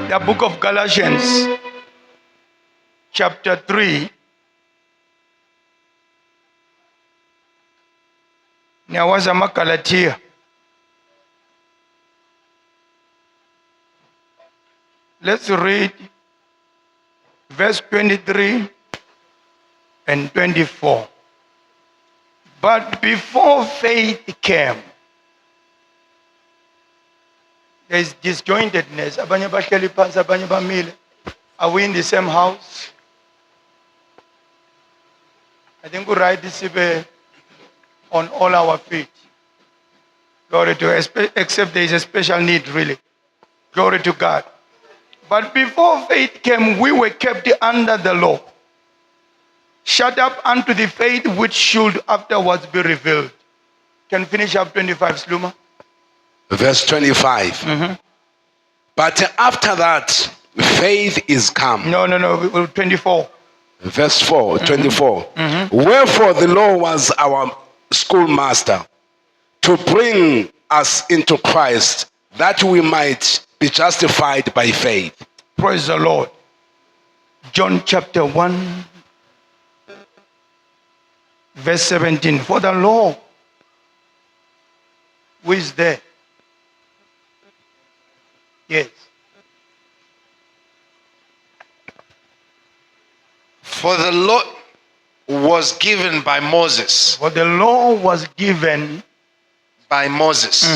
The book of Galatians, chapter 3. Nyawaza maGalatia. Let's read verse 23 and 24. But before faith came, there is disjointedness. Abanye bahleli phansi, abanye bamile. Are we in the same house? I think we write this on all our feet. Glory to God, except there is a special need, really. Glory to God. But before faith came, we were kept under the law, shut up unto the faith which should afterwards be revealed. Can finish up 25, Sluma. Verse 25. But after that, faith is come. No, 24. Verse 4, 24. Wherefore the law was our schoolmaster to bring us into Christ, that we might be justified by faith. Praise the Lord. John chapter 1, verse 17. For the law, who is there? Yes. For the law was given by Moses. For the law was given by Moses.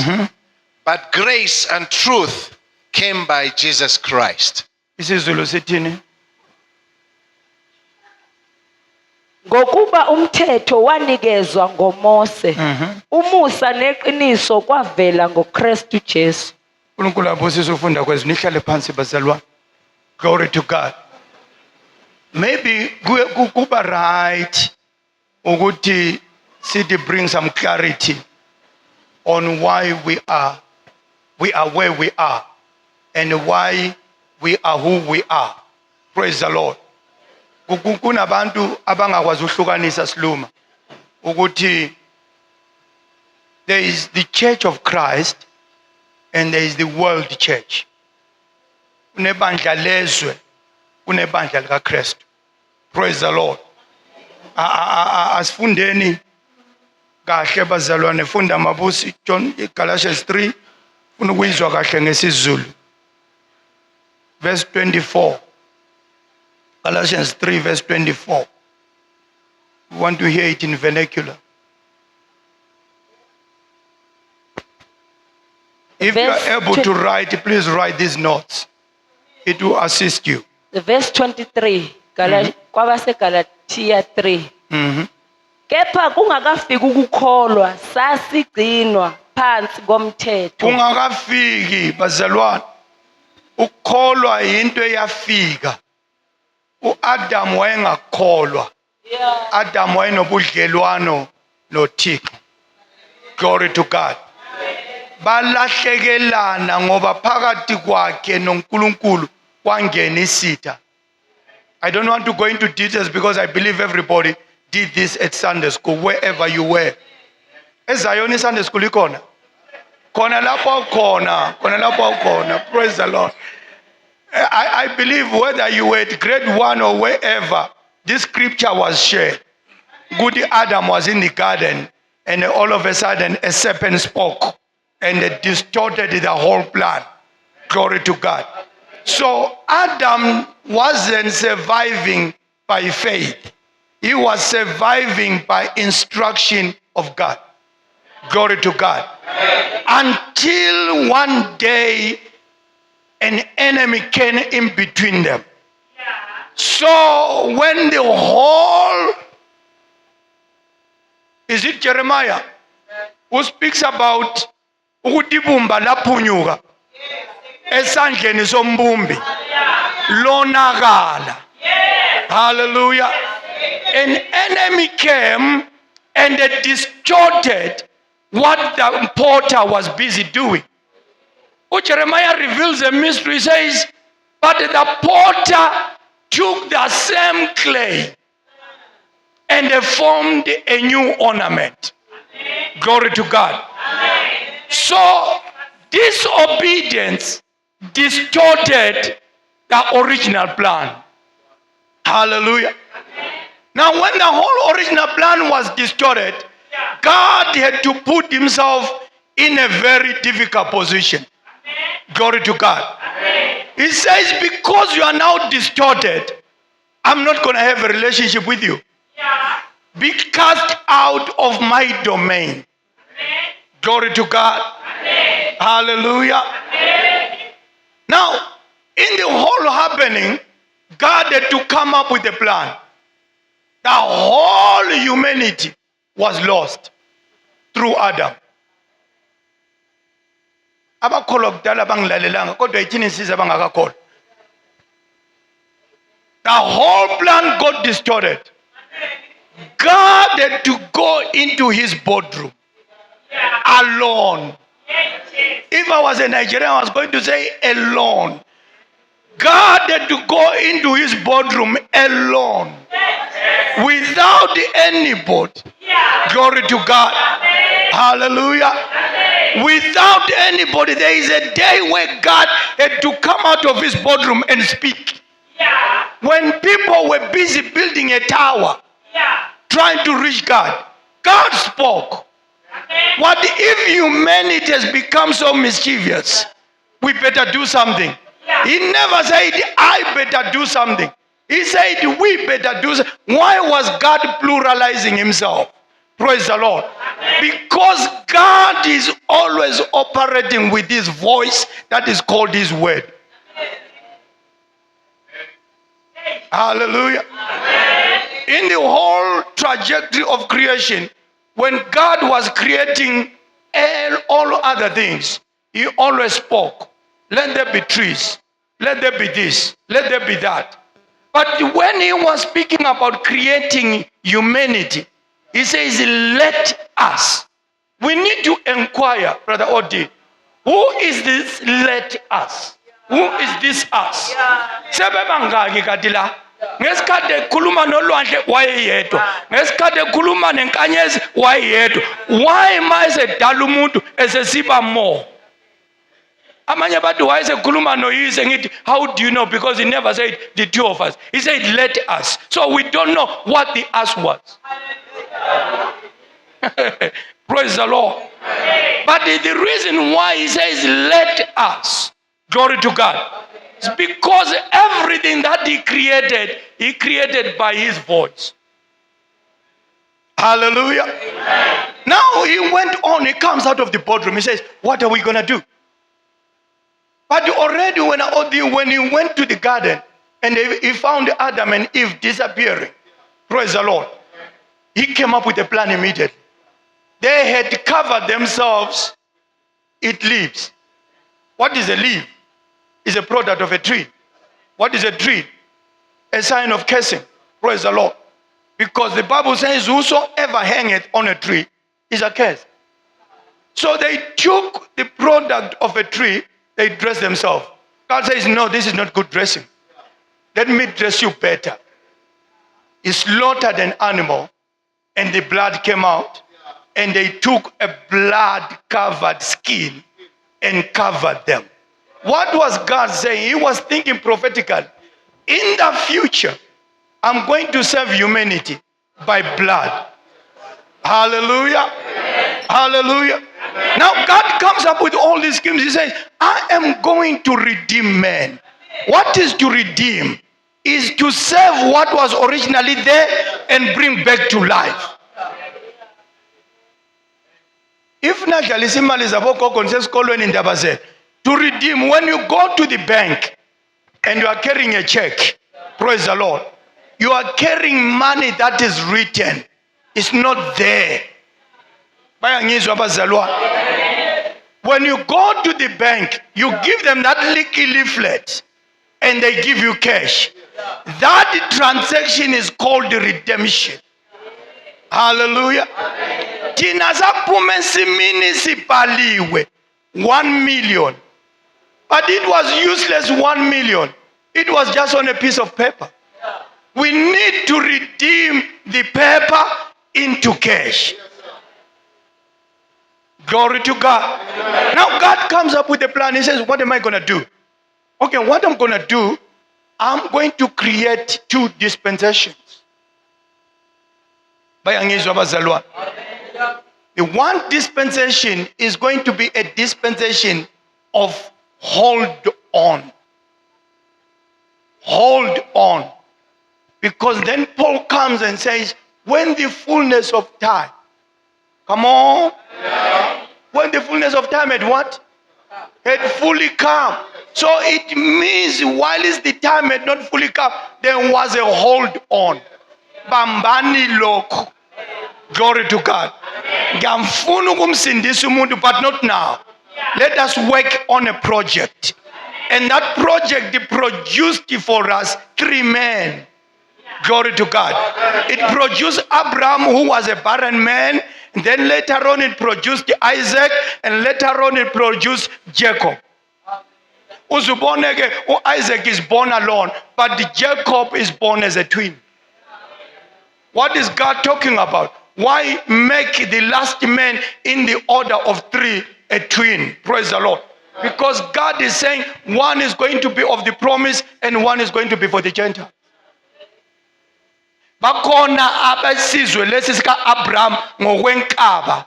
But grace and truth came by Jesus Christ. isiZulu sithini? Ngokuba umthetho wanikezwa ngoMose, umusa neqiniso kwavela ngoKristu Jesu. uNkulunkulu abusise ufunda kwezi nihlale phansi bazalwane. Glory to God. Maybe kuba right ukuthi sithi bring some clarity on why we are where we are and why we are who we are. Praise the Lord. Kunabantu abangakwazi uhlukanisa Sluma ukuthi there is the church of Christ and there is the world church. Kunebandla lezwe, kunebandla likaKristu. Praise the Lord. Asifundeni kahle bazalwane, funda Mabusi John Galatians 3 funa ukuyizwa kahle ngesiZulu. Verse 24. Galatians 3 verse 24. We want to hear it in vernacular. If you are able to write, please write these notes. It will assist you. Verse 23, kwabase Galatia 3. Kepha kungakafiki ukukholwa, sasigcinwa phansi komthetho. Kungakafiki bazalwane. Ukukholwa into eyafika. uAdam wayengakholwa. Adam wayenobudlelwano noThixo. Glory to God. Balahlekelana ngoba phakathi kwakhe noNkulunkulu kwangena isitha. I don't want to go into details because I believe everybody did this at Sunday school, wherever you were. eZion Sunday school ikhona? Khona lapho khona. Praise the Lord. I believe whether you were at grade 1 or wherever, this scripture was shared. Good Adam was in the garden and all of a sudden a serpent spoke and it distorted the whole plan. Glory to God. So Adam wasn't surviving by faith. He was surviving by instruction of God. Glory to God. Until one day an enemy came in between them. So when the whole, is it Jeremiah who speaks about ukuthi ibumba laphunyuka esandleni sombumbi lonakala. Hallelujah. An enemy came and they distorted what the potter was busy doing. Jeremiah reveals a mystery. He says, but the potter took the same clay and they formed a new ornament. Glory to God. So disobedience distorted the original plan. Hallelujah. Now, when the whole original plan was distorted, God had to put himself in a very difficult position. Glory to God. He says, because you are now distorted, I'm not going to have a relationship with you. Be cast out of my domain. Glory to God. Hallelujah. Now, in the whole happening, God had to come up with a plan. The whole humanity was lost through Adam. Abakholwa kudala bangilalelanga kodwa yithini insizwa abangakakholwa. The whole plan got distorted. God had to go into his boardroom alone. If I was a Nigerian, I was going to say alone. God had to go into his boardroom alone. Without anybody. Glory to God. Hallelujah. Without anybody. There is a day where God had to come out of his boardroom and speak. When people were busy building a tower, trying to reach God, God spoke. What if humanity has become so mischievous? We better do something. He never said, I better do something. He said, we better do something. Why was God pluralizing himself? Praise the Lord. Because God is always operating with his voice that is called his word. Hallelujah. In the whole trajectory of creation, when God was creating all other things, he always spoke. Let there be trees. Let there be this. Let there be that. But when he was speaking about creating humanity, he says, let us. We need to inquire, Brother Odi, who is this let us? Who is this us? Sebebangaki kadila. Ngesikade khuluma nolwandle wayeyedwa. Ngesikade khuluma nenkanyezi wayeyedwa. Why mase dala umuntu esesiba more? Amanye abantu wayesekhuluma noyise ngithi, how do you know? Because he never said the two of us. He said let us. So we don't know what the us was. Praise the Lord. But the reason why he says let us, glory to God, is because everything that he created by his voice. Hallelujah. Now he went on, he comes out of the boardroom, he says, what are we going to do? But already when he went to the garden and he found Adam and Eve disappearing, praise the Lord, he came up with a plan immediately. They had covered themselves with leaves. What is a leaf? It's a product of a tree. What is a tree? A sign of cursing. Praise the Lord. Because the Bible says, whosoever hangeth on a tree is a curse. So they took the product of a tree, they dressed themselves. God says, no, this is not good dressing. Let me dress you better. He slaughtered an animal and the blood came out and they took a blood-covered skin and covered them. What was God saying? He was thinking prophetically. In the future, I'm going to serve humanity by blood. Hallelujah. Hallelujah. Now God comes up with all these schemes. He says, I am going to redeem man. What is to redeem? Is to save what was originally there and bring back to life. If to redeem, when you go to the bank and you are carrying a check, praise the Lord, you are carrying money that is written. It's not there. When you go to the bank, you give them that leaflet and they give you cash. That transaction is called the redemption. Hallelujah. Municipaliwe 1 million. But it was useless 1 million. It was just on a piece of paper. We need to redeem the paper into cash. Glory to God. Now God comes up with a plan. He says, what am I going to do? Okay, what I'm going to do, I'm going to create 2 dispensations. Bayangizwa abazalwane. The one dispensation is going to be a dispensation of hold on. Hold on. Because then Paul comes and says, when the fullness of time, come on. When the fullness of time had what? Had fully come. So it means while the time had not fully come, there was a hold on. Bambani lokhu. Glory to God. Ngiyamfuna ukumsindisa umuntu, but not now. Let us work on a project. And that project produced for us 3 men. Glory to God. It produced Abraham, who was a barren man. And then later on it produced Isaac. And later on it produced Jacob. Uzuboneke, Isaac is born alone. But Jacob is born as a twin. What is God talking about? Why make the last man in the order of 3 a twin? Praise the Lord. Because God is saying one is going to be of the promise and one is going to be for the Gentile. Bakhona abesizwe lesi sika Abraham ngokwenkaba.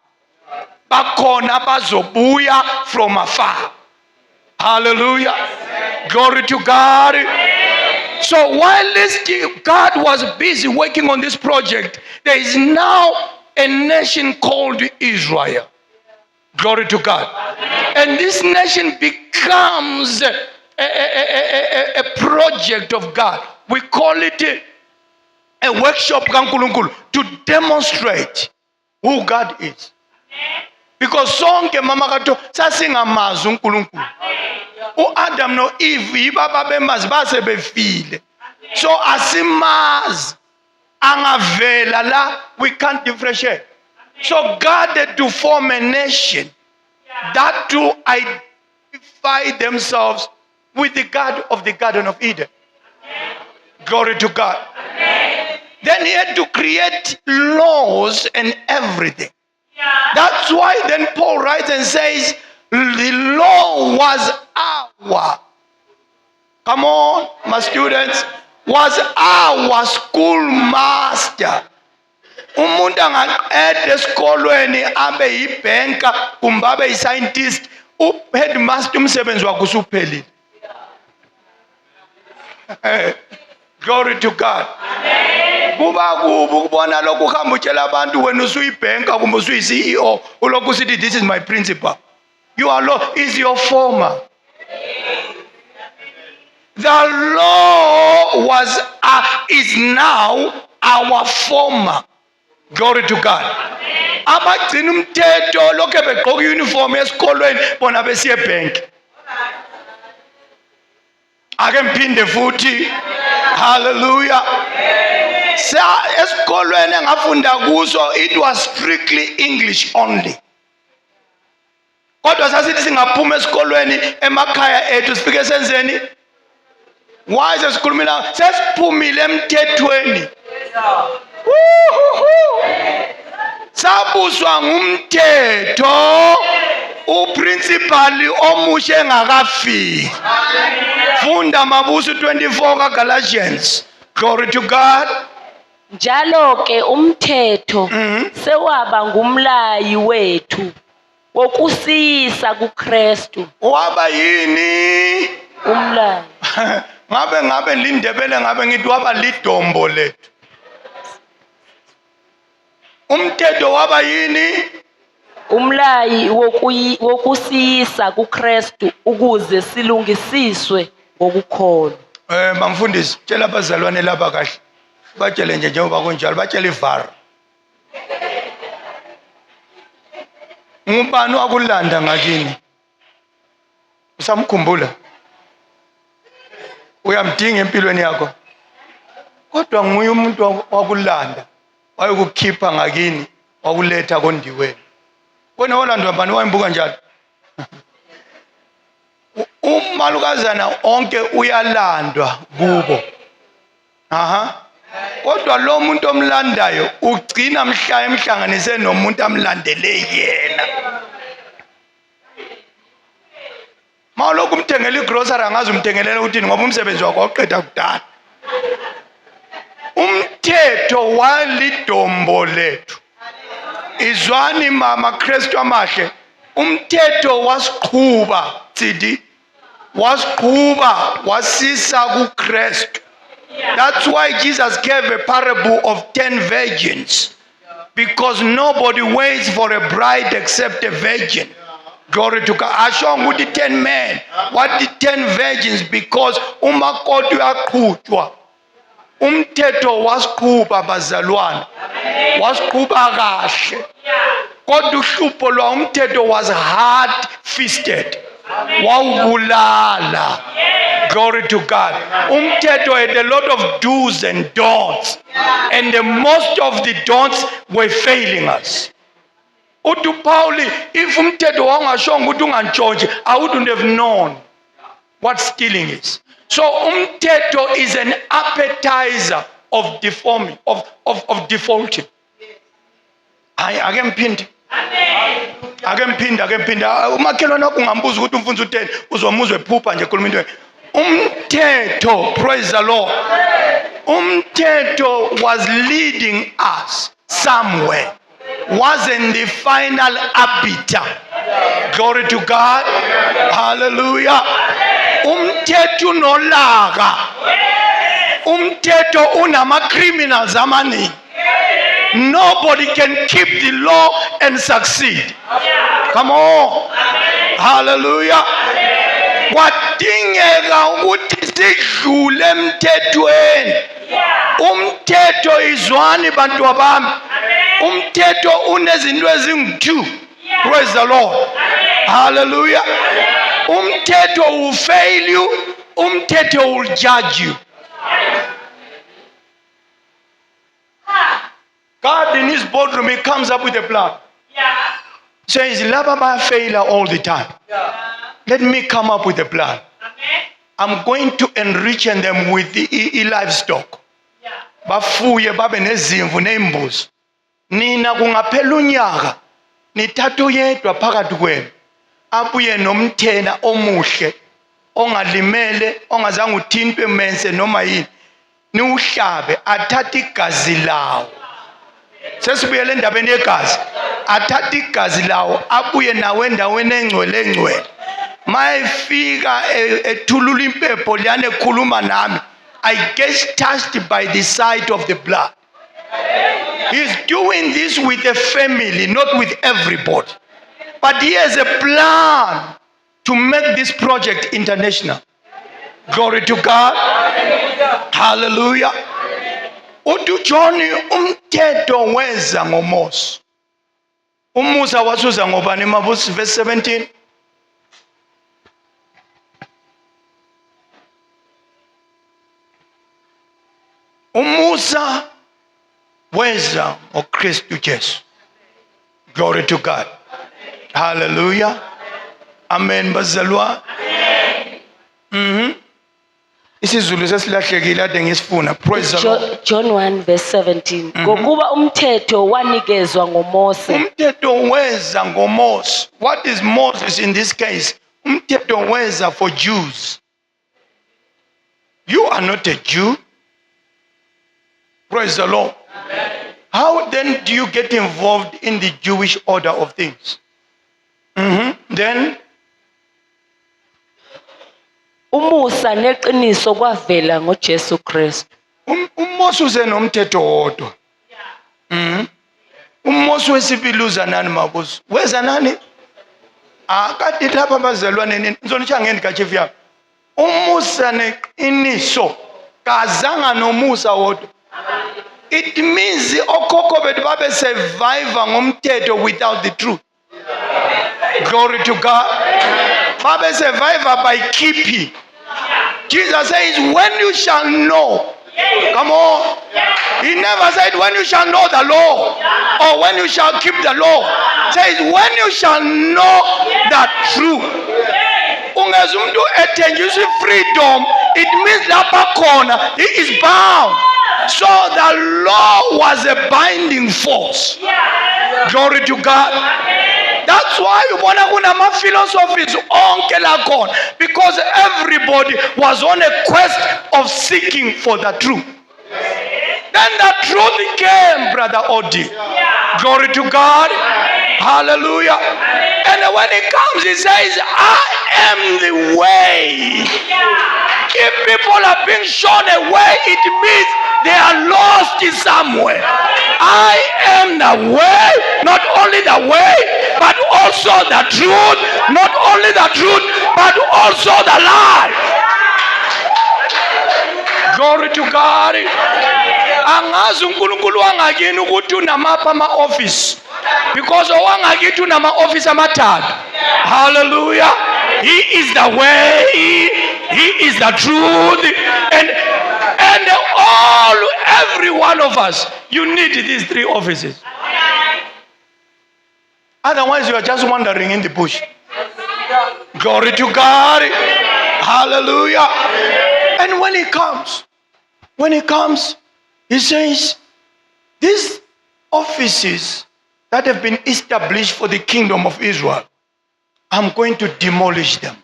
Bakhona bazobuya from afar. Hallelujah. Glory to God. So while God was busy working on this project, there is now a nation called Israel. Glory to God. And this nation becomes a project of God. We call it a workshop to demonstrate who God is. Because sonke mama kato sasingamazi uNkulunkulu. uAdam no Eve ibaba bemazi base befile. So asimazi angavela la, we can't differentiate. So God had to form a nation that to identify themselves with the God of the Garden of Eden. Glory to God. Then he had to create laws and everything. That's why then Paul writes and says, the law was our, come on, my students, was our schoolmaster. Umuntu angaqeda esikolweni abe yibhenka kumbe abe yiscientist, uheadmaster umsebenzi wakhe usuphelile. Glory to God. Kuba kubi ukubona lokhu uhamba utshela abantu wena usuyibhenka kumbe usuyi-CEO ulokhu usithi this is my principal. Your law is your former. The law was is now our former. Glory to God. Abagcina umthetho lokho begqoka uniform esikolweni bona besiye ebhenki. Ake mphinde futhi. Hallelujah. Sa esikolweni engafunda kuso it was strictly English only. Kodwa sasithi singaphuma esikolweni emakhaya ethu sifike senzeni? Why sesikhulumela sesiphumile emthethweni. Sabuswa ngumthetho uprincipal omusha engakafiki. Funda Mabuso 24 kaGalatians. Glory to God. Njalo ke umthetho sewaba ngumlayi wethu wokusisa kuKristu. Waba yini? Umlayi. Ngabe lindebele ngabe ngithi waba lidombo lethu. Umthetho waba yini? Umlayi wokusisa kuKristu ukuze silungisiswe ngokukholwa. Bamfundisi tshela abazalwane lapha kahle. Batshele nje njengoba kunjalo batshele ivara. Ngubani wakulanda ngakini? Usamkhumbula? Uyamdinga empilweni yakho. Kodwa nguye umuntu wakulanda. Wayokukhipha ngakini, wakuletha kondiweni. Wena walandwa bani wayimbuka njalo? Umalukazana onke uyalandwa kubo. Kodwa lo muntu omlandayo ugcina mhla emhlanganise nomuntu amlandele yena. Mawulokhu umthengela igrocery angazi umthengelela ukuthini ngoba umsebenzi wakho waqeda kudala. Umthetho walidombo lethu. Izwani mama Kristu amahle. Umthetho wasiqhuba tsidi. Wasiqhuba wasisa kuKristu. That's why Jesus gave a parable of 10 virgins. Because nobody waits for a bride except a virgin. Glory to God. Ashong with the 10 men. What the 10 virgins? Because umakoti uyaqhutshwa. Umthetho wasiqhuba bazalwane. Wasiqhuba kahle. Kodwa uhlupho lwa umthetho was hard fisted. Wawubulala. Glory to God. Umthetho had a lot of do's and don'ts. And the most of the don'ts were failing us. Utu Pauli, if umthetho wangashongo ukuthi ungantshontshe, I wouldn't have known what stealing is. So umthetho is an appetizer of deforming, of defaulting. Ake mphinde. Umakhelwane wakho ungambuza ukuthi umfunza utheni, uzomuzwe phupha nje ekhuluma into. Umthetho, praise the Lord. Umthetho was leading us somewhere. Wasn't the final arbiter. Glory to God. Hallelujah. Umthetho unolaka. Umthetho unama criminals amaningi. Nobody can keep the law and succeed. Come on. Hallelujah. Kwadingeka ukuthi sidlule emthethweni. Umthetho izwani bantu bami. Umthetho unezinto ezingu-2. Praise the Lord. Hallelujah. Umthetho will fail you. Umthetho will judge you. God in his boardroom, he comes up with a plan. Says, Lababa failure all the time. Let me come up with a plan. I'm going to enrich them with the livestock. Bafuye babe nezimvu neembuzi. Nina kungaphela unyaka nithatha oyedwa phakathi kwenu abuye nomthena omuhle ongalimele ongazange uthintwe mense noma yini niuhlabe athatha igazi lawo. Sesibuyele endabeni yegazi. Athatha igazi lawo abuye nawe endaweni engcwele. Mayefika ethulula impepho liyane ekhuluma nami, I get touched by the sight of the blood. He's doing this with a family, not with everybody. But he has a plan to make this project international. Glory to God. Hallelujah. Udu John umthetho wenza ngoMose. UMusa wasuza ngobani Mavus verse 17. UMusa wenza ngoKristu Jesu. Glory to God. Hallelujah. Amen bazalwa. Isizulu sesilahlekile ade ngisifuna. Praise the Lord. John 1 verse 17. Ngokuba umthetho wanikezwa ngoMose. Umthetho wenza ngoMose. What is Moses in this case? Umthetho wenza for Jews. You are not a Jew. Praise the Lord. Amen. How then do you get involved in the Jewish order of things? Then Umusa neqiniso kwavela ngoJesu Kristu. uMose uze nomthetho wodwa. uMose wesibili uza nani mabuzo? Weza nani? Akade lapha bazalwane nizonitsha ngendikachifu yakho. UMusa neqiniso kazanga noMusa wodwa. It means okhokho bethu babe survive ngomthetho without the truth. Glory to God. Babe survive by keeping. Jesus says, when you shall know. Come on. He never said when you shall know the law or when you shall keep the law. He says when you shall know the truth. Ungezumuntu ethenjiswa freedom, it means lapha khona he is bound. So the law was a binding force. Glory to God. That's why ubona kunama philosophies onke la khona, because everybody was on a quest of seeking for the truth. Then the truth came, Brother Odi. Glory to God. Hallelujah. And when it comes, he says, I am the way. If people are being shown a way, it means they are lost somewhere. I am the way, not only the way, but also the truth. Not only the truth, but also the life. Glory to God. Angazi uNkulunkulu wangakini ukuthi unamapha ama-office, because owangakithi unama-office amathathu. Hallelujah. He is the way, he is the truth, and every one of us, you need these three offices. Otherwise you are just wandering in the bush. Glory to God. Hallelujah. And when he comes, he says, these offices that have been established for the kingdom of Israel, I'm going to demolish them.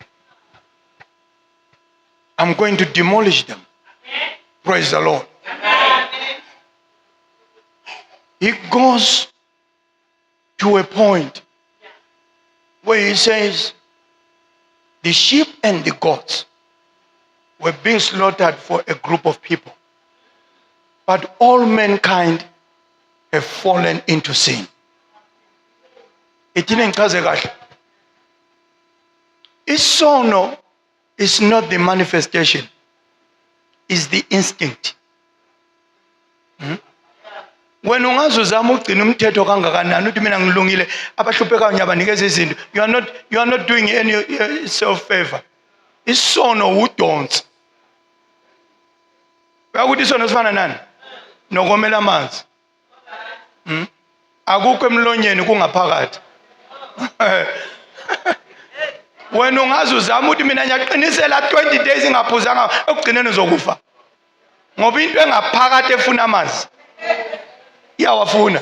I'm going to demolish them. Praise the Lord. He goes to a point where he says, the sheep and the goats were being slaughtered for a group of people. But all mankind have fallen into sin. Isono is not the manifestation, it's the instinct. When ungazuzama ugcina umthetho kangakanani uthi mina ngilungile abahluphekayo ngiyabanikeza izinto, you are not doing any self favor. Isono udonsi. Uyakuthi isono sifana nani? Nokomela amanzi. Akukho emlonyeni kungaphakathi. Wena ungazuzama uthi mina ngiyaqinisela 20 days ingaphuzanga ekugcineni uzokufa. Ngoba into engaphakathi efuna amanzi iyawafuna.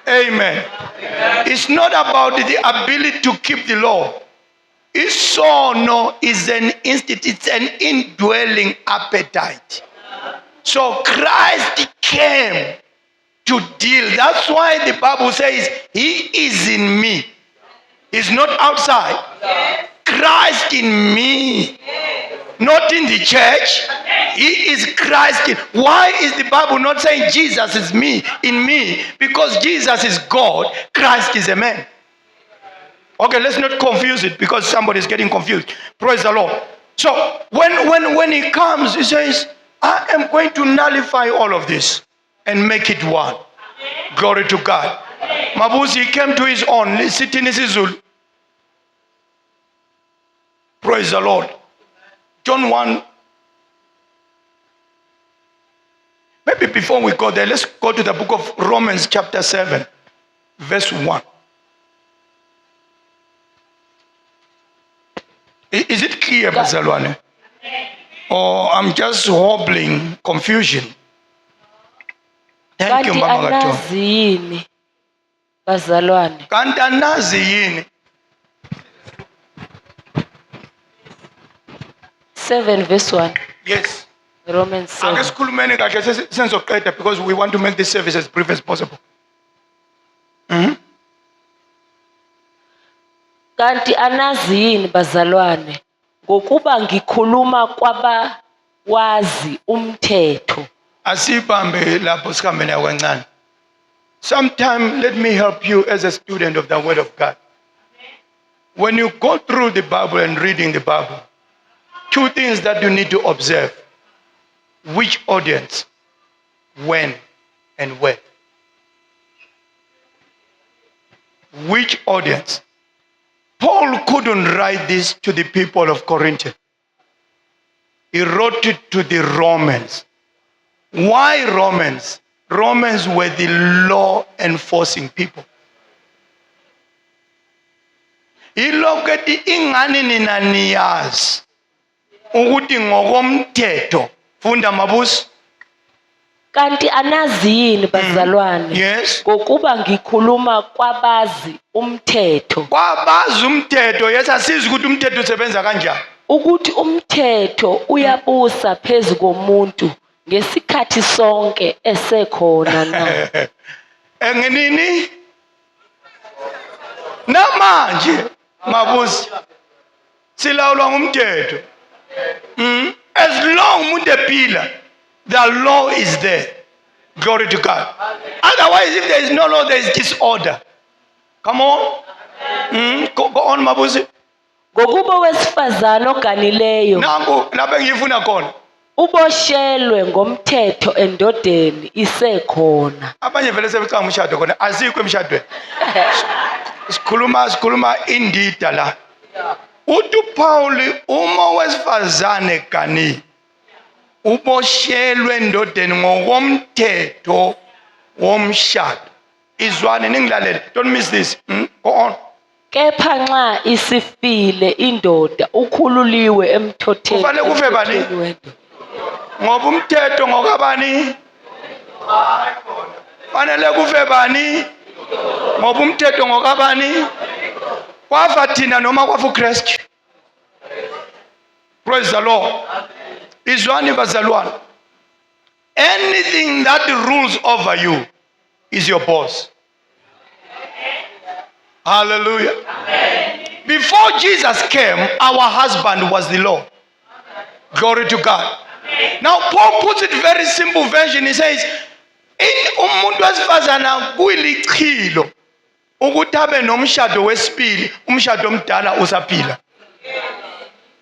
Amen. It's not about the ability to keep the law. Isono is an instinct, it's an indwelling appetite. So Christ came to deal. That's why the Bible says he is in me. He's not outside. Christ in me. Not in the church. He is Christ in. Why is the Bible not saying Jesus is me, in me? Because Jesus is God, Christ is a man. Okay, let's not confuse it because somebody is getting confused. Praise the Lord. So when he comes, he says, I am going to nullify all of this and make it one. Glory to God. Mabuzi came to his own, sitting in Zulu. Praise the Lord. John 1. Maybe before we go there, let's go to the book of Romans chapter 7, verse 1. Is it clear, Bazalwane? Or I'm just hobbling confusion? Thank you, Mama Gato. Anazi yini bazalwane? Kanti anazi yini? 7 verse 1. Yes. Romans 7. Ake sikhulumeni kahle senzoqeda because we want to make this service as brief as possible. Kanti anazi yini bazalwane ngokuba ngikhuluma kwabawazi umthetho. Asibambe lapho sikhambe nayo kancane. Sometime let me help you as a student of the word of God. When you go through the Bible and reading the Bible, two things that you need to observe. Which audience, when, and where. Which audience? Paul couldn't write this to the people of Corinth. He wrote it to the Romans. Why Romans? Romans were the law enforcing people. Iloketi ingani nina niyazi ukuthi ngokomthetho funda mabusi Kanti anazi yini bazalwane? Yes. Ngokuba ngikhuluma kwabazi umthetho. Kwabazi umthetho, yes, asizi ukuthi umthetho usebenza kanjani. Ukuthi umthetho uyabusa phezu komuntu ngesikhathi sonke esekhona na. Engenini? Namanje mabusi silawulwa ngumthetho. As long umuntu ephila, the law is there. Glory to God. Otherwise, if there is no law, there is disorder. Come on. Go on, mabusi. Ngokuba wesifazane oganileyo Nangu lapho engifuna khona. uboshelwe ngomthetho endodeni isekhona. Abanye vele sebecanga umshado khona, asikho emshadweni. Sikhuluma indida la. Uthi uPaul uma wesifazane gani uboshelwe endodeni ngokomthetho womshado. Izwane ningilalele. Don't miss this. Go on. Kepha nxa isifile indoda ukhululiwe emthotheni. Kufanele kufe bani? Ngoba umthetho ngokabani? Fanele kufe bani? Ngoba umthetho ngokabani? Kwafa thina noma kwafa uKristu. Praise the Lord. Izwani bazalwane. Anything that rules over you is your boss. Hallelujah. Before Jesus came, our husband was the law. Glory to God. Now Paul puts it very simple version. He says, in umuntu wesifazana kuyilichilo ukuthi abe nomshado wesibili, umshado omdala usaphila.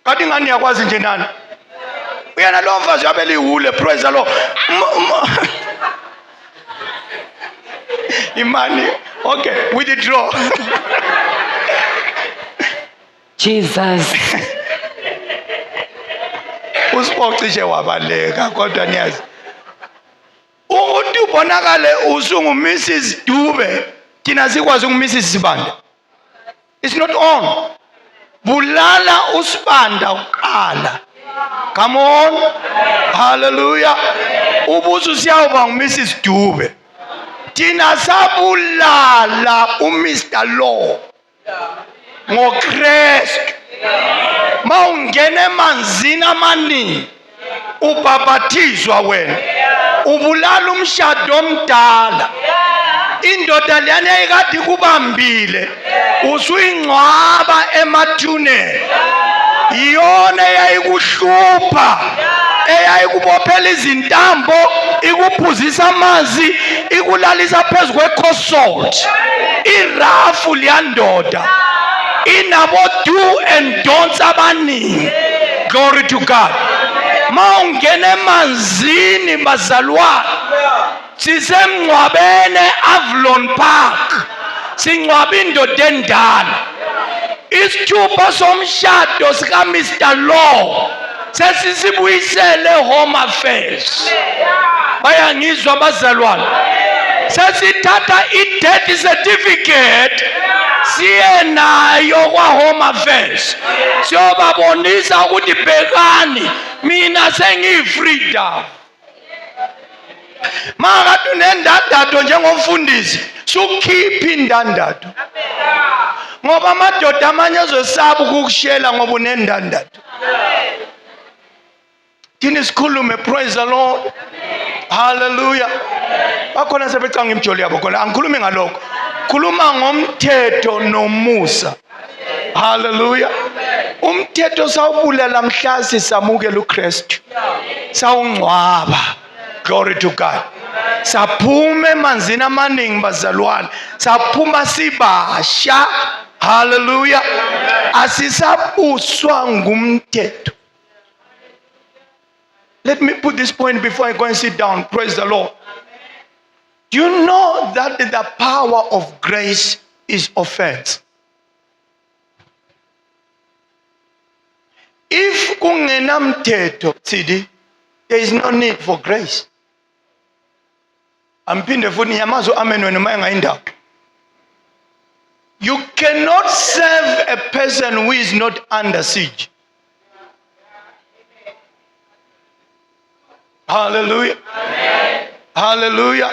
Kanti ngani yakwazi nje nani? Uyena lo mfazi yabe liwule, praise the Lord. Imani. Okay, we withdraw. Jesus. Usipocishe wabaleka kodwa niyazi. Ukuthi ubonakale usungu Mrs. Dube, thina sikwazi uMrs. Sibanda. It's not on. Bulala usibanda uqala. Come on. Hallelujah. Ubuzo siyawuba nguMrs. Dube. Thina sabulala uMr. Law. NgoKristu. Mawungena emanzini amaningi ubhabhathizwa wena. Ubulala umshado omdala. Indoda leyana ayikade kubambile usuyingcwaba emathuneni. Iyona eyayikuhlupha, eyayikubophela izintambo, ikuphuzisa amanzi, ikulalisa phezu kwekhosalt. Irafu liyandoda inabo do and don'ts abaningi. Glory to God. Mawungena emanzini bazalwane, sisemngcwabene Avalon Park, singcwaba indoda endala. Isithupha somshado sika Mr. Law sesisibuyisele Home Affairs. Bayangizwa bazalwane. Sesithatha i-death certificate siye nayo kwa Home Affairs. Siyobabonisa ukuthi bhekani mina sengiyi-freedom. Makade unendandatho njengomfundisi sukhipha indandatho. Ngoba amadoda amanye azosaba ukukushela ngoba unendandatho. Thina sikhulume, praise the Lord. Hallelujah. Bakhona sebecanga imjoli yabo khona. Angikhulumi ngalokho. Khuluma ngomthetho nomusa. Hallelujah. Umthetho sawubulala mhla sisamukela uKristu. Sawungcwaba. Glory to God. Saphume emanzini amaningi bazalwane. Saphuma sibasha. Hallelujah. Asisabuswa ngumthetho. Let me put this point before I go and sit down. Praise the Lord. Do you know that the power of grace is offense? If kungenamthetho tsidi, there is no need for grace. Ampinde futhi yamazo amen wena maya indawo. You cannot serve a person who is not under siege. Hallelujah. Amen. Hallelujah.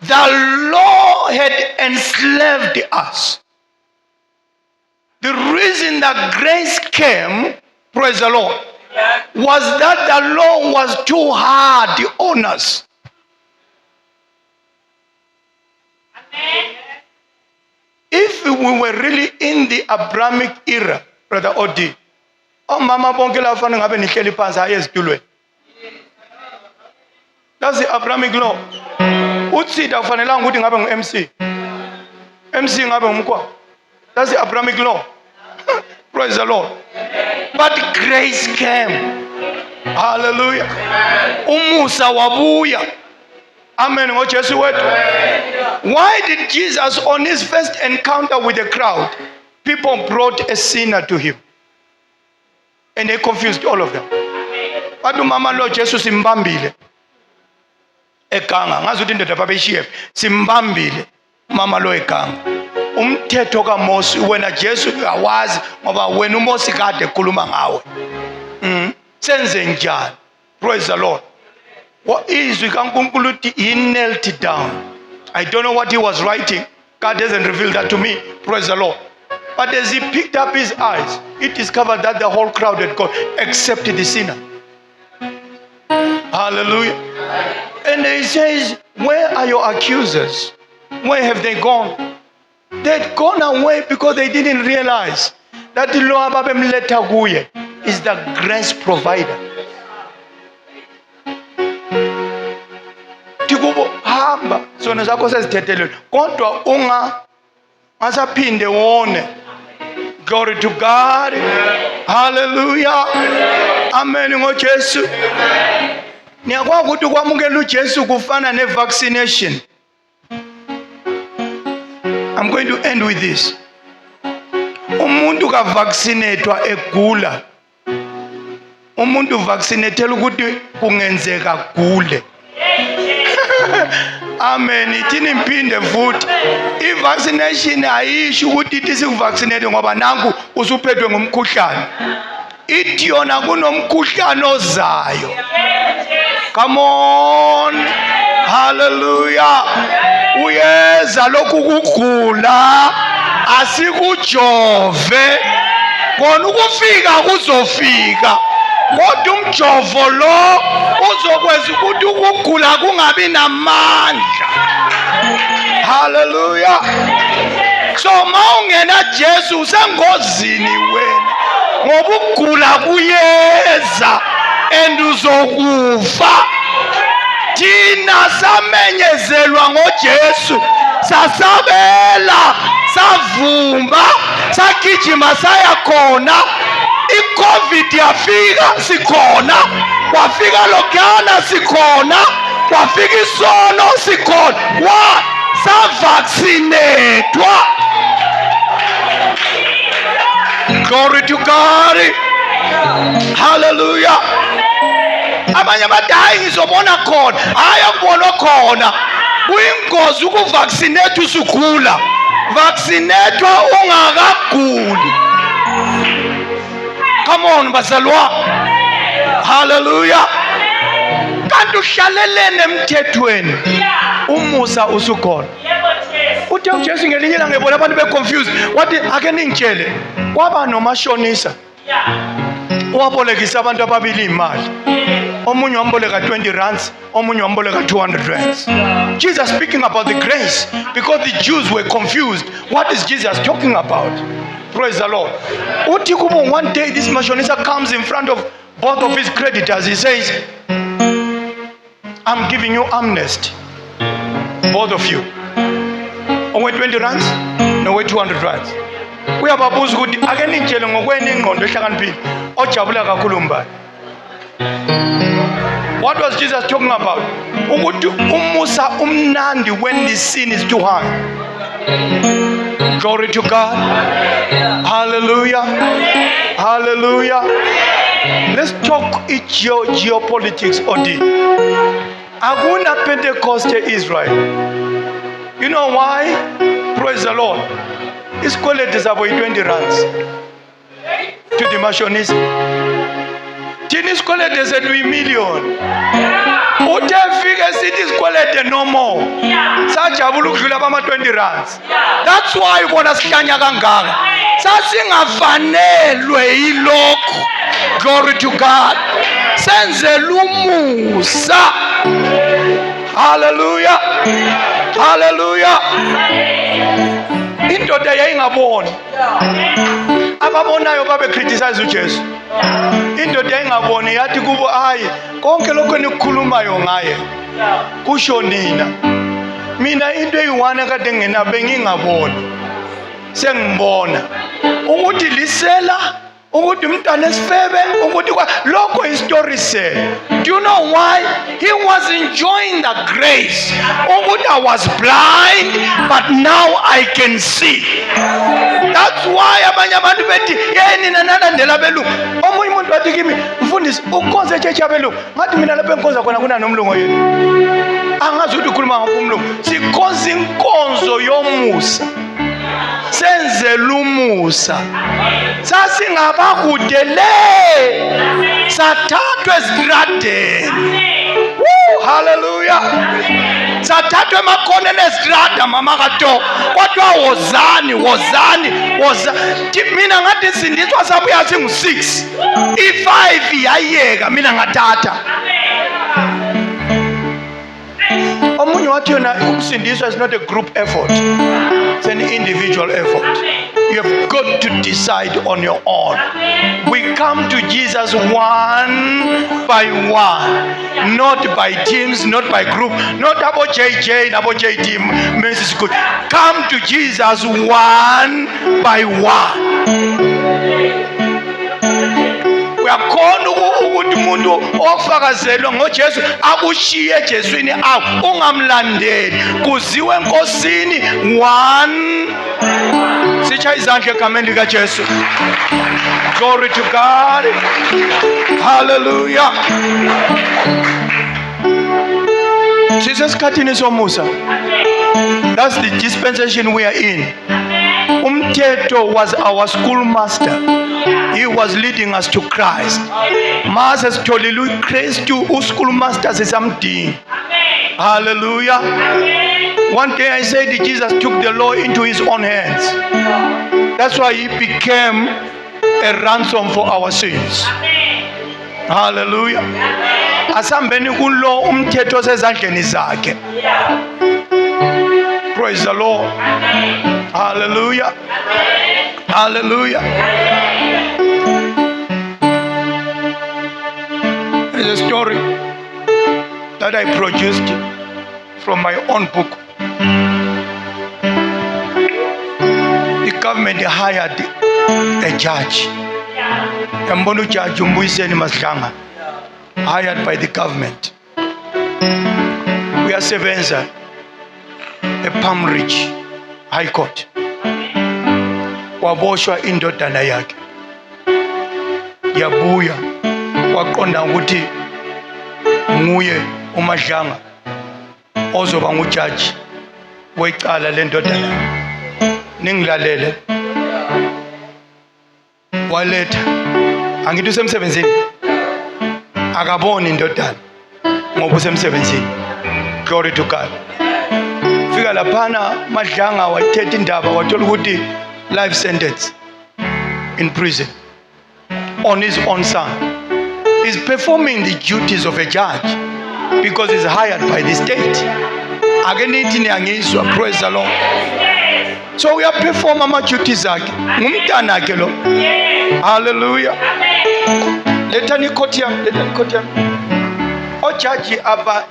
The law had enslaved us. The reason that grace came, praise the Lord, was that the law was too hard on us. If we were really in the Abrahamic era, Brother Odi, mama bonke la fana ngabe nihleli phansi hayi ezitulweni. That's the Abrahamic law. Utsida kufanelanga ukuthi ngabe ngu-MC. MC ngabe ngumkwa. That's the Abrahamic law. Praise the Lord. But grace came. Hallelujah. Umusa wabuya. Amen. ngoJesu wethu. Why did Jesus, on his first encounter with the crowd, people brought a sinner to him? And they confused all of them. But mama lo Jesu simbambile. Ekanga ngazi ukuthi indoda babeshiye simbambile mama lo ekanga. Umthetho kaMosi wena Jesu awazi ngoba wena uMosi kade ekhuluma ngawe. Senze njani? Praise the Lord. What is we kaNkulunkulu uthi he knelt down. I don't know what he was writing. God doesn't reveal that to me. Praise the Lord. But as he picked up his eyes, he discovered that the whole crowd had gone except the sinner. Hallelujah. And he says, where are your accusers? Where have they gone? They'd gone away because they didn't realize that the Lord is the grace provider. Tikubo hamba zona zakho sezithethelwe kodwa ungasaphinde wone. Glory to God. Hallelujah. Amen ngoJesu. Niyakwazi ukuthi ukwamukela uJesu kufana ne-vaccination. I'm going to end with this. Umuntu ka vaccinatwa egula. Umuntu vaccinatela ukuthi kungenzeka gule. Amen. Ithini imphinde futhi. I-vaccination ayisho ukuthi ithi sikuvaccinate ngoba nanku usuphethwe ngumkhuhlane. Ithi yona kunomkhuhlane ozayo. Come on. Hallelujah. Uyeza lokhu kugula asikujove. Kona ukufika kuzofika. Kodwa umjovo lo uzokwenza ukuthi ukugula kungabi namandla. Hallelujah. So mawungena Jesu usengozini wena. Ngoba ukugula kuyeza and uzokufa. Thina samenyezelwa ngoJesu, sasabela, savumba, sagijima saya khona. I-COVID yafika sikhona, kwafika lokhana sikhona, kwafika isono sikhona. Wa savaccinatwa. Glory to God. Hallelujah. Abanye abadayi ngizobona khona, hayi akubona khona. Kuyingozi ukuvaccinate usugula. Vaccinatwa ungakaguli. Come on bazalwa. Hallelujah. Kanti uhlalelene emthethweni. Umusa usukhona. Uthe uJesu ngelinye ilanga ngebona abantu be-confused. Wathi ake ningitshele. Kwaba nomashonisa. Wabolekisa abantu ababili imali. Omunye wamboleka 20 rands, omunye wamboleka 200 rands. Jesus speaking about the grace because the Jews were confused. What is Jesus talking about? Praise the Lord. One day this mashonisa comes in front of both of his creditors. He says, I'm giving you amnesty. Both of you. Owe 20 rands, no 200 rands. Uyababuza ukuthi ake ningitshele ngokweni ingqondo ehlakaniphile ojabula kakhulu mbani. What was Jesus talking about? Ukuthi umusa umnandi when the sin is too hard. Glory to God. Hallelujah. Hallelujah. Let's talk geopolitics, Odi. Aguna Pentecoste Israel. You know why? Praise the Lord. It's called about 20 rands to the mashonist. thina isikwelede sethu yi-million. Uthe fike sithi isikwelede no more. Sajabula ukudlula bama-20 rands. That's why ubona sihlanya kangaka. Sasingafanelwe yilokhu. Glory to God. Senzela umusa. Hallelujah. Hallelujah. Indoda yayingaboni. Ababonayo babe criticize uJesu. Indoda yayingaboni yathi kubo hayi konke lokho enikhulumayo ngaye kusho nina. Mina into eyiwana kade ngenabe ngingaboni. Sengibona ukuthi lisela ukuthi umntwana esifebe ukuthi lokho istory said. Do you know why? He was enjoying the grace. Ukuthi I was blind but now I can see. That's why abanye abantu bethi yeni nanalandela belungu. Omunye umuntu wathi kimi mfundisi ukhonza echechi yabelungu. Ngathi mina lapha enkonza khona kuna nomlungu yini. Angazi ukuthi ukhuluma ngomlungu. Sikhonza inkonzo yomusa. Senzela umusa. Sasingabakude le sathathwe esitradeni. Hallelujah. Sathathwe emakhoneni esitrada mama kaTo. Kodwa wozani. Mina ngathi sindiswa sabuya singu-6. I-5 yayeka mina ngathatha. Omunye wathi yona ukusindiswa is not a group effort. It's an individual effort. You have got to decide on your own. We come to Jesus one by one, not by teams, not by group, not about JJ, not about JT, Mrs. Good. Come to Jesus one by one. Uyakhona ukuthi umuntu ofakazelwe ngoJesu akushiye eJeswini ungamlandeli kuziwe enkosini one. Sitshaya izandla egameni likaJesu. Glory to God. Hallelujah. Sisesikhathini somusa. That's the dispensation we are in. Umthetho was our schoolmaster. He was leading us to Christ. Mase sitholile uKristu uschoolmaster sisamdinga. Hallelujah. One day I said Jesus took the law into his own hands. That's why he became a ransom for our sins. Hallelujah. Asambeni kulo umthetho sezandleni zakhe. Praise the Lord. Hallelujah. Hallelujah. There's a story that I produced from my own book. The government hired a judge. Yambonu judge Mbuyiseni Maslanga, hired by the government. We are sevenza a Palm Ridge High Court. Waboshwa indodana yakhe. Yabuya waqonda ukuthi nguye uMadlanga ozoba ngujaji wecala lendodana. Ningilalele. Waletha angithi usemsebenzini akaboni indodana ngoba usemsebenzini. Glory to God. Fika laphana Madlanga wathetha indaba wathola ukuthi life sentence in prison on his own son. He's performing the duties of a judge because he's hired by the state. Akenithi niyangizwa, praise the Lord. So we are performing ama duties akhe. Ngumntana akhe lo. Hallelujah. Lethani court yami, lethani court yami. Ojaji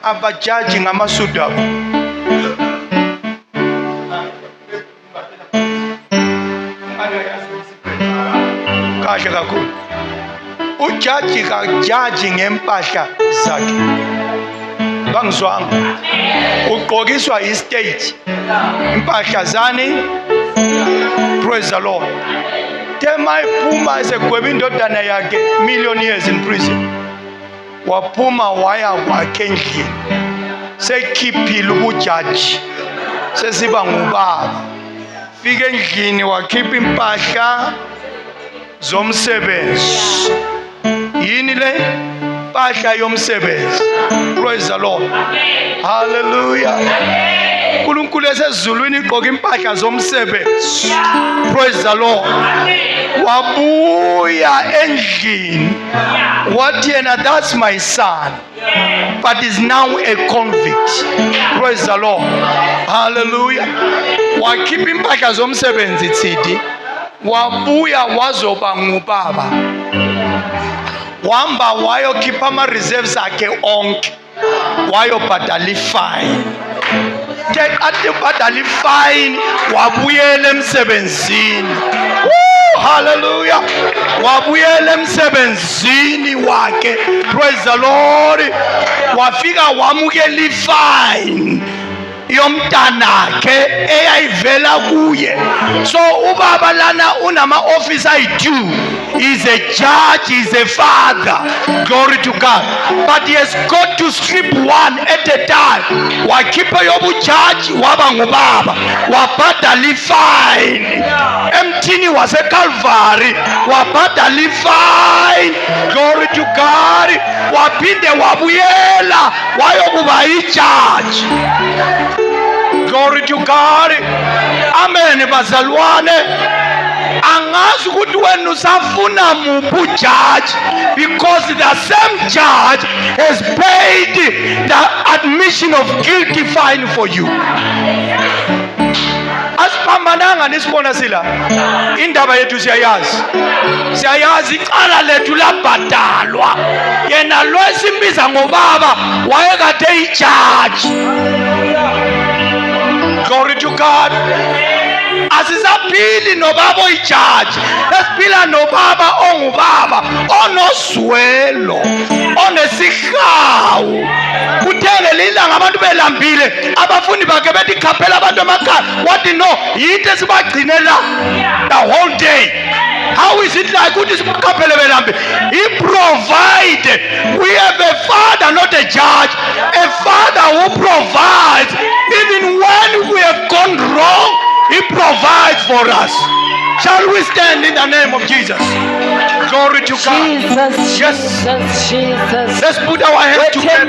abajaji ngamasudu abo. Kahle kakhulu. Ujaji kajaji ngempahla zakhe. Bangizwanga. Ugqokiswa estate. Impahla zani. Praise the Lord. Tema iphuma esegweba indodana yakhe million years in prison. Waphuma waya kwakhe endlini. Sekhiphile ubujaji. Sesiba ngubaba. Fike endlini wakhipha impahla zomsebenzi. Yini yini le? Mpahla yomsebenzi. Praise the Lord. Hallelujah. uNkulunkulu esezulwini igqoka impahla zomsebenzi. Praise the Lord. Wabuya endlini wathi yena, that's my son, but is now a convict. Praise the Lord. Hallelujah. Wakhipha impahla zomsebenzi Tsidi, wabuya wazoba ngubaba. Wahamba wayokhipha ama-reserves akhe onke, wayobhadala ifine. Athi ubhadala ifine wabuyela emsebenzini. Hallelujah. Wabuyela emsebenzini wakhe. Praise the Lord. Wafika wamukela ifine yomntanakhe eyayivela kuye. So ubaba lana unama office ayi-2. He's a judge, he's a father. Glory to God. But he has got to strip one at a time. Wakhipha yobujaji waba ngubaba. Wabhadala ifine. Emthini waseCalvary wabhadala ifine. Glory to God. Waphinde wabuyela wayokuba ijudge. Glory to God. Amen bazalwane. Angazi ukuthi wena usafuna muphi ujudge, because the same judge has paid the admission of guilty fine for you. Asiphambananga nisibona sila. Indaba yethu siyayazi. Siyayazi icala lethu labhadalwa. Yena lo esimbiza ngobaba wayekade ijudge. Glory to God. Asisaphili nobaba oyijaji, esiphila nobaba ongubaba onozwelo, onesihawu. Kuthengele ilanga abantu belambile, abafundi bakhe bethi khaphela abantu emakhaya. Wathi no, yinto esibagcine la the whole day. How is it like ukuthi sikhaphele belambile? He provided. We have a father, not a judge. A father who provides even when we have gone wrong. He provides for us. Shall we stand in the name of Jesus? Glory to God. Jesus, Yes. Jesus, Jesus. Let's put our hands together.